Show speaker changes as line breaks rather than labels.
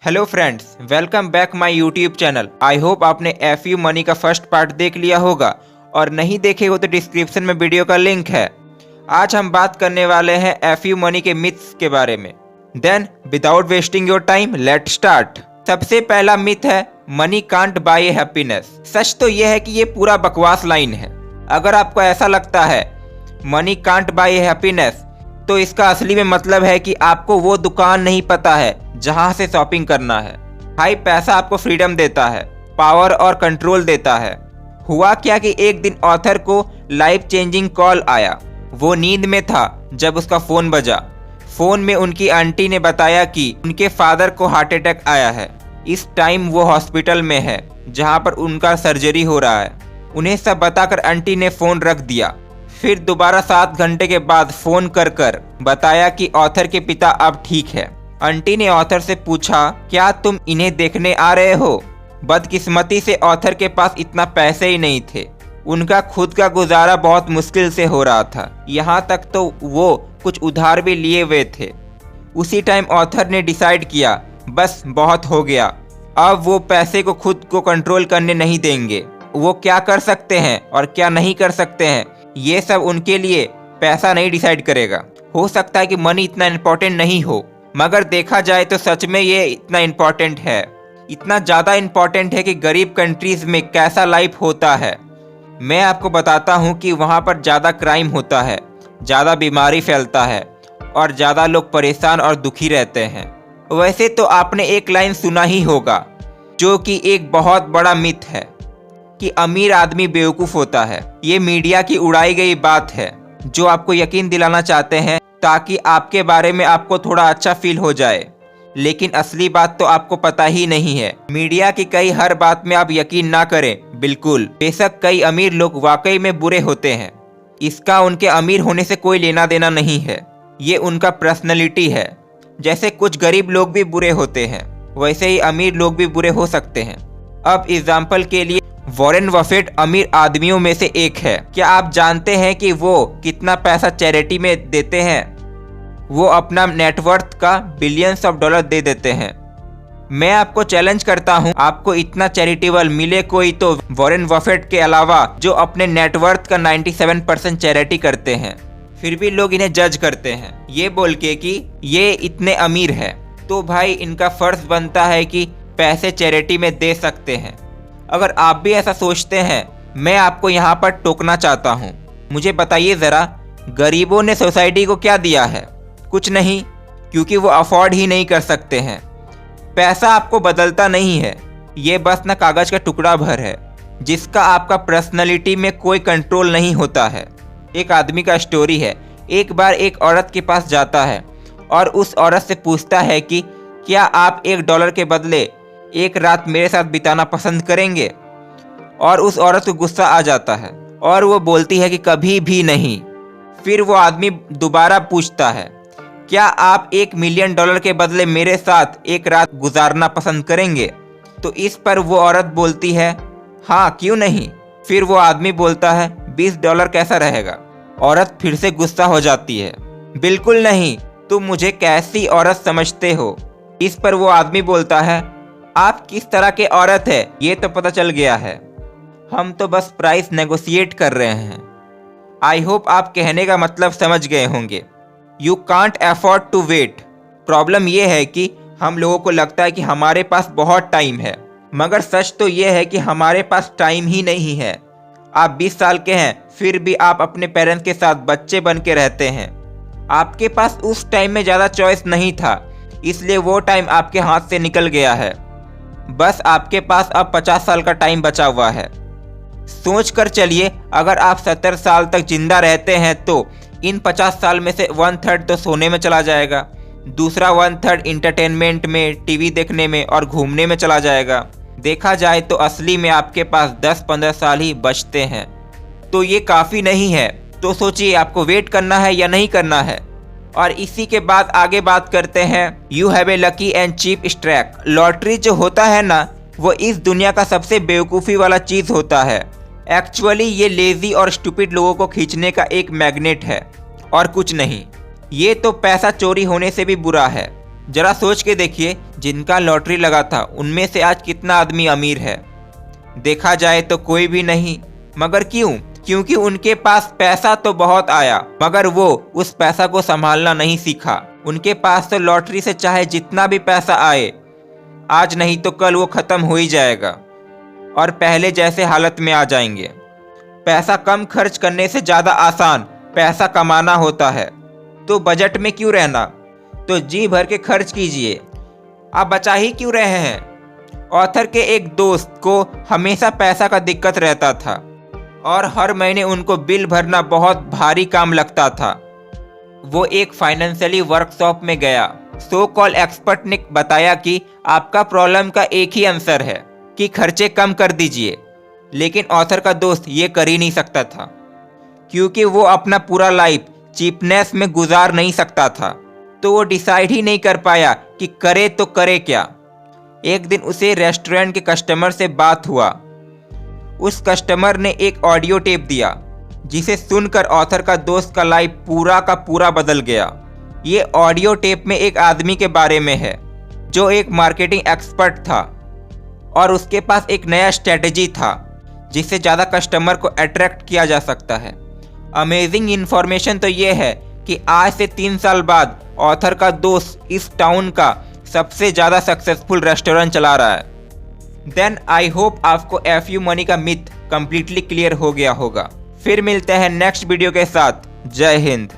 Hello friends, welcome back my YouTube channel. I hope आपने FU money का first part देख लिया होगा और नहीं देखे हो तो डिस्क्रिप्शन में वीडियो का लिंक है। आज हम बात करने वाले हैं एफयू मनी के मिथ्स के बारे में। Then without wasting your time let start. सबसे पहला मिथ है मनी कांट बाय हैप्पीनेस। सच तो यह है कि ये पूरा बकवास लाइन है। अगर आपको ऐसा लगता है मनी कांट बाय हैप्पीनेस तो इसका असली में मतलब है कि आपको वो दुकान नहीं पता है जहां से शॉपिंग करना है। भाई, पैसा आपको फ्रीडम देता है, पावर और कंट्रोल देता है। हुआ क्या कि एक दिन ऑथर को लाइफ चेंजिंग कॉल आया। वो नींद में था जब उसका फ़ोन बजा। फ़ोन में उनकी आंटी ने बताया कि उनके फादर को हार्ट अटैक आया है। इस टाइम वो हॉस्पिटल में है जहां पर उनका सर्जरी हो रहा है। उन्हें सब बताकर आंटी ने फ़ोन रख दिया। फिर दोबारा 7 घंटे के बाद फ़ोन कर बताया कि ऑथर के पिता अब ठीक है। आंटी ने ऑथर से पूछा, क्या तुम इन्हें देखने आ रहे हो? बदकिस्मती से ऑथर के पास इतना पैसे ही नहीं थे। उनका खुद का गुजारा बहुत मुश्किल से हो रहा था। यहाँ तक तो वो कुछ उधार भी लिए हुए थे। उसी टाइम ऑथर ने डिसाइड किया, बस बहुत हो गया, अब वो पैसे को खुद को कंट्रोल करने नहीं देंगे। वो क्या कर सकते हैं और क्या नहीं कर सकते हैं ये सब उनके लिए पैसा नहीं डिसाइड करेगा। हो सकता है कि मनी इतना इम्पोर्टेंट नहीं हो, मगर देखा जाए तो सच में ये इतना इम्पोर्टेंट है। इतना ज़्यादा इम्पोर्टेंट है कि गरीब कंट्रीज़ में कैसा लाइफ होता है। मैं आपको बताता हूँ कि वहाँ पर ज़्यादा क्राइम होता है, ज़्यादा बीमारी फैलता है और ज़्यादा लोग परेशान और दुखी रहते हैं। वैसे तो आपने एक लाइन सुना ही होगा जो कि एक बहुत बड़ा मिथ है कि अमीर आदमी बेवकूफ़ होता है। ये मीडिया की उड़ाई गई बात है जो आपको यकीन दिलाना चाहते हैं ताकि आपके बारे में आपको थोड़ा अच्छा फील हो जाए, लेकिन असली बात तो आपको पता ही नहीं है। मीडिया की कई हर बात में आप यकीन ना करें, बिल्कुल। बेशक कई अमीर लोग वाकई में बुरे होते हैं, इसका उनके अमीर होने से कोई लेना देना नहीं है। ये उनका पर्सनैलिटी है। जैसे कुछ गरीब लोग भी बुरे होते हैं, वैसे ही अमीर लोग भी बुरे हो सकते हैं। अब एग्जाम्पल के लिए वॉरेन बफेट अमीर आदमियों में से एक है। क्या आप जानते हैं कि वो कितना पैसा चैरिटी में देते हैं? वो अपना नेटवर्थ का बिलियंस ऑफ डॉलर दे देते हैं। मैं आपको चैलेंज करता हूं, आपको इतना चैरिटेबल मिले कोई तो वॉरेन बफेट के अलावा जो अपने नेटवर्थ का 97% चैरिटी करते हैं। फिर भी लोग इन्हें जज करते हैं ये बोल के कि ये इतने अमीर है, तो भाई इनका फर्ज बनता है कि पैसे चैरिटी में दे सकते हैं। अगर आप भी ऐसा सोचते हैं, मैं आपको यहाँ पर टोकना चाहता हूँ। मुझे बताइए ज़रा, गरीबों ने सोसाइटी को क्या दिया है? कुछ नहीं, क्योंकि वो अफोर्ड ही नहीं कर सकते हैं। पैसा आपको बदलता नहीं है, ये बस न कागज़ का टुकड़ा भर है जिसका आपका पर्सनैलिटी में कोई कंट्रोल नहीं होता है। एक आदमी का स्टोरी है। एक बार एक औरत के पास जाता है और उस औरत से पूछता है कि क्या आप $1 के बदले एक रात मेरे साथ बिताना पसंद करेंगे? और उस औरत को गुस्सा आ जाता है और वो बोलती है कि कभी भी नहीं। फिर वो आदमी दोबारा पूछता है, क्या आप $1 मिलियन के बदले मेरे साथ एक रात गुजारना पसंद करेंगे? तो इस पर वो औरत बोलती है, हाँ क्यों नहीं। फिर वो आदमी बोलता है, $20 कैसा रहेगा? औरत फिर से गुस्सा हो जाती है, बिल्कुल नहीं, तुम मुझे कैसी औरत समझते हो? इस पर वो आदमी बोलता है, आप किस तरह के औरत है ये तो पता चल गया है, हम तो बस प्राइस नेगोशिएट कर रहे हैं। आई होप आप कहने का मतलब समझ गए होंगे। You can't afford to wait. Problem ये है कि हम लोगों को लगता है कि हमारे पास बहुत टाइम है, मगर सच तो ये है कि हमारे पास टाइम ही नहीं है। आप 20 साल के हैं फिर भी आप अपने पेरेंट्स के साथ बच्चे बन के रहते हैं। आपके पास उस टाइम में ज़्यादा चॉइस नहीं था, इसलिए वो टाइम आपके हाथ से निकल गया है। बस आपके पास अब 50 साल का टाइम बचा हुआ है। सोच कर चलिए, अगर आप 70 साल तक जिंदा रहते हैं तो इन 50 साल में से 1/3 तो सोने में चला जाएगा, दूसरा 1/3 इंटरटेनमेंट में, टीवी देखने में और घूमने में चला जाएगा। देखा जाए तो असली में आपके पास 10-15 साल ही बचते हैं। तो ये काफ़ी नहीं है। तो सोचिए, आपको वेट करना है या नहीं करना है। और इसी के बाद आगे बात करते हैं, you have a lucky and cheap streak. Lottery जो होता है ना, वो इस दुनिया का सबसे बेवकूफ़ी वाला चीज़ होता है। एक्चुअली ये लेज़ी और स्टूपिड लोगों को खींचने का एक मैग्नेट है और कुछ नहीं। ये तो पैसा चोरी होने से भी बुरा है। जरा सोच के देखिए, जिनका लॉटरी लगा था उनमें से आज कितना आदमी अमीर है। देखा जाए तो कोई भी नहीं, मगर क्यों? क्योंकि उनके पास पैसा तो बहुत आया, मगर वो उस पैसा को संभालना नहीं सीखा। उनके पास तो लॉटरी से चाहे जितना भी पैसा आए, आज नहीं तो कल वो खत्म हो ही जाएगा और पहले जैसे हालत में आ जाएंगे। पैसा कम खर्च करने से ज़्यादा आसान पैसा कमाना होता है। तो बजट में क्यों रहना, तो जी भर के खर्च कीजिए। आप बचा ही क्यों रहे हैं? ऑथर के एक दोस्त को हमेशा पैसा का दिक्कत रहता था और हर महीने उनको बिल भरना बहुत भारी काम लगता था। वो एक फाइनेंशियली वर्कशॉप में गया। सो कॉल एक्सपर्ट ने बताया कि आपका प्रॉब्लम का एक ही आंसर है कि खर्चे कम कर दीजिए। लेकिन ऑथर का दोस्त ये कर ही नहीं सकता था, क्योंकि वो अपना पूरा लाइफ चीपनेस में गुजार नहीं सकता था। तो वो डिसाइड ही नहीं कर पाया कि करे तो करे क्या। एक दिन उसे रेस्टोरेंट के कस्टमर से बात हुआ। उस कस्टमर ने एक ऑडियो टेप दिया, जिसे सुनकर ऑथर का दोस्त का लाइफ पूरा का पूरा बदल गया। ये ऑडियो टेप में एक आदमी के बारे में है जो एक मार्केटिंग एक्सपर्ट था और उसके पास एक नया स्ट्रेटजी था जिससे ज़्यादा कस्टमर को अट्रैक्ट किया जा सकता है। अमेजिंग इन्फॉर्मेशन तो ये है कि आज से 3 साल बाद ऑथर का दोस्त इस टाउन का सबसे ज़्यादा सक्सेसफुल रेस्टोरेंट चला रहा है। देन आई होप आपको एफयू मनी का मिथ कंप्लीटली क्लियर हो गया होगा। फिर मिलते हैं नेक्स्ट वीडियो के साथ। जय हिंद।